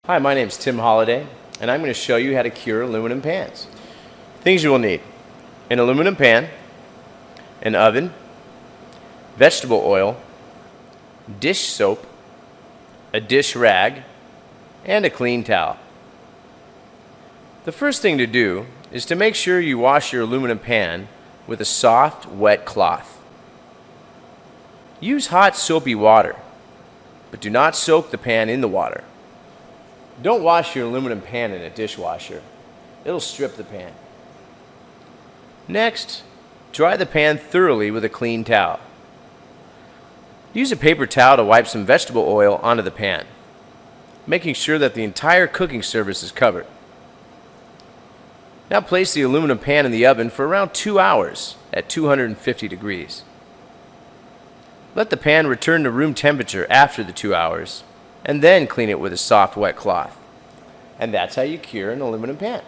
Hi, my name is Tim Holliday, and I'm going to show you how to cure aluminum pans. Things you will need: an aluminum pan, an oven, vegetable oil, dish soap, a dish rag, and a clean towel. The first thing to do is to make sure you wash your aluminum pan with a soft, wet cloth. Use hot, soapy water, but do not soak the pan in the water. Don't wash your aluminum pan in a dishwasher. It'll strip the pan. Next, dry the pan thoroughly with a clean towel. Use a paper towel to wipe some vegetable oil onto the pan, making sure that the entire cooking surface is covered. Now place the aluminum pan in the oven for around 2 hours at 250 degrees. Let the pan return to room temperature after the 2 hours, and then clean it with a soft, wet cloth. And that's how you cure an aluminum pan.